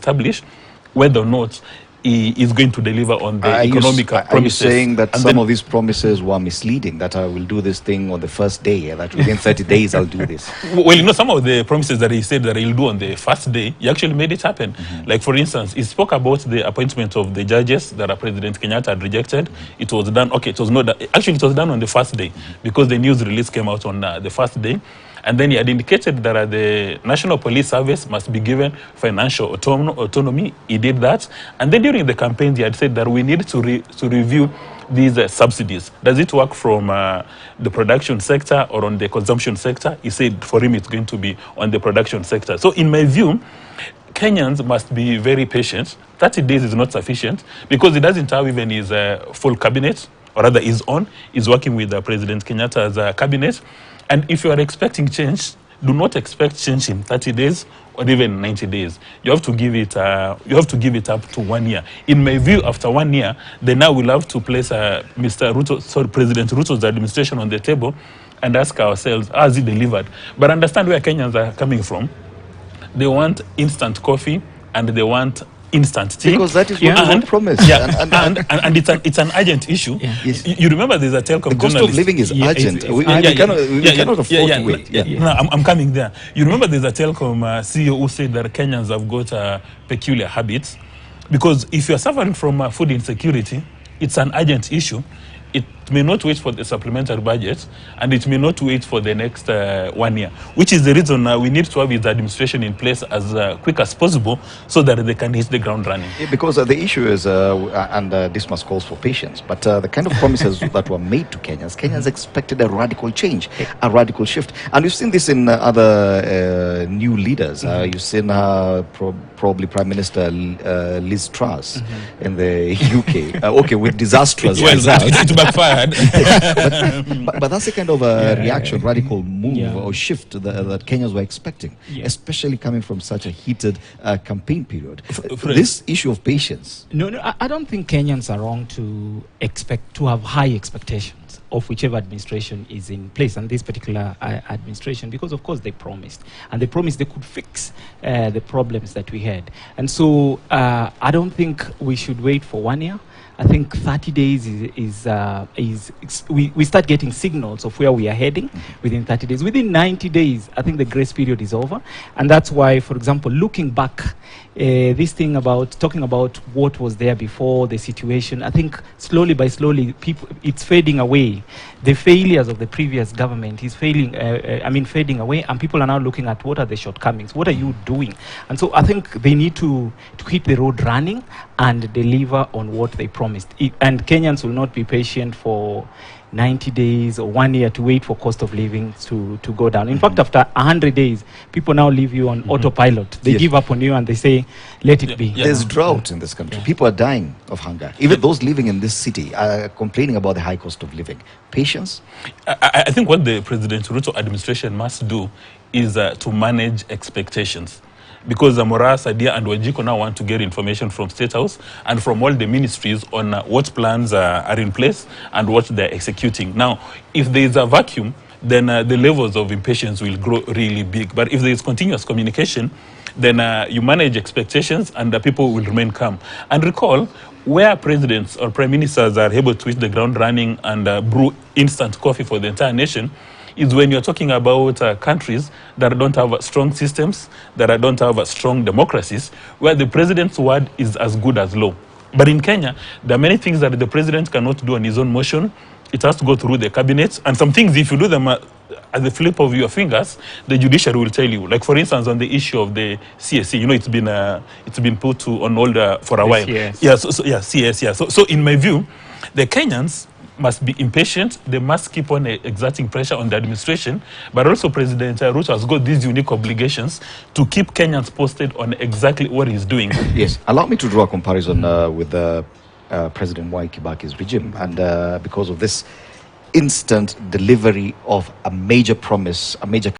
establish whether or not he is going to deliver on the economic promises. Are you saying that some of these promises were misleading, that I will do this thing on the first day, that within 30 days I'll do this? Well, you know, some of the promises that he said that he'll do on the first day, he actually made it happen. Like, for instance, he spoke about the appointment of the judges that President Kenyatta had rejected. It was done, okay, it was not, actually it was done on the first day because the news release came out on the first day. And then he had indicated that the National Police Service must be given financial autonomy. He did that. And then during the campaign, he had said that we need to review these subsidies. Does it work from the production sector or on the consumption sector? He said for him it's going to be on the production sector. So in my view, Kenyans must be very patient. 30 days is not sufficient because he doesn't have even his full cabinet, or rather he's working with President Kenyatta's cabinet. And if you are expecting change, do not expect change in 30 days or even 90 days. You have to give it up to 1 year. In my view, after 1 year, then now we'll have to place President Ruto's administration on the table and ask ourselves, has he delivered? But understand where Kenyans are coming from. They want instant coffee and they want instant tea. Because that is what was promised. Yeah, and it's an urgent issue. Yeah. Yes. You remember there's a telecom The cost of living is urgent. We cannot afford to wait. No, I'm coming there. You remember there's a telecom CEO who said that Kenyans have got peculiar habits. Because if you're suffering from food insecurity, it's an urgent issue. It may not wait for the supplementary budget, and it may not wait for the next 1 year, which is the reason we need to have his administration in place as quick as possible so that they can hit the ground running. Yeah, because the issue is, and this must calls for patience, but the kind of promises that were made to Kenyans expected a radical change, a radical shift. And you've seen this in other new leaders. You've seen probably Prime Minister Liz Truss in the UK, okay, with disastrous results. It backfired. but that's the kind of reaction, radical move or shift that Kenyans were expecting, especially coming from such a heated campaign period. This issue of patience. No, I don't think Kenyans are wrong to have high expectations of whichever administration is in place, and this particular administration, because of course they promised they could fix the problems that we had. And so I don't think we should wait for 1 year. I think 30 days we start getting signals of where we are heading within 30 days. Within 90 days, I think the grace period is over. And that's why, for example, looking back, this thing about talking about what was there before the situation, I think slowly by slowly, it's fading away. The failures of the previous government is fading away, and people are now looking at what are the shortcomings, what are you doing? And so I think they need to hit the road running and deliver on what they promised. And Kenyans will not be patient for 90 days or 1 year to wait for cost of living to go down. In fact, after 100 days, people now leave you on autopilot. They give up on you and they say, let it be. There's drought in this country. People are dying of hunger. Even those living in this city are complaining about the high cost of living. Patience? I think what the President Ruto administration must do is to manage expectations. Because Moras, Adia and Wajiko now want to get information from State House and from all the ministries on what plans are in place and what they're executing. Now, if there is a vacuum, then the levels of impatience will grow really big. But if there is continuous communication, then you manage expectations and the people will remain calm. And recall, where presidents or prime ministers are able to hit the ground running and brew instant coffee for the entire nation, is when you're talking about countries that don't have strong systems, that don't have strong democracies, where the president's word is as good as law. But in Kenya, there are many things that the president cannot do on his own motion. It has to go through the cabinet. And some things, if you do them at the flip of your fingers, the judiciary will tell you. Like, for instance, on the issue of the CSC, you know, it's been put on hold for a while. Yes. Yeah, CS, yeah. So in my view, the Kenyans must be impatient. They must keep on exerting pressure on the administration, but also President Ruto has got these unique obligations to keep Kenyans posted on exactly what he's doing. Yes, allow me to draw a comparison with President Mwai Kibaki's regime, and because of this instant delivery of a major promise, a major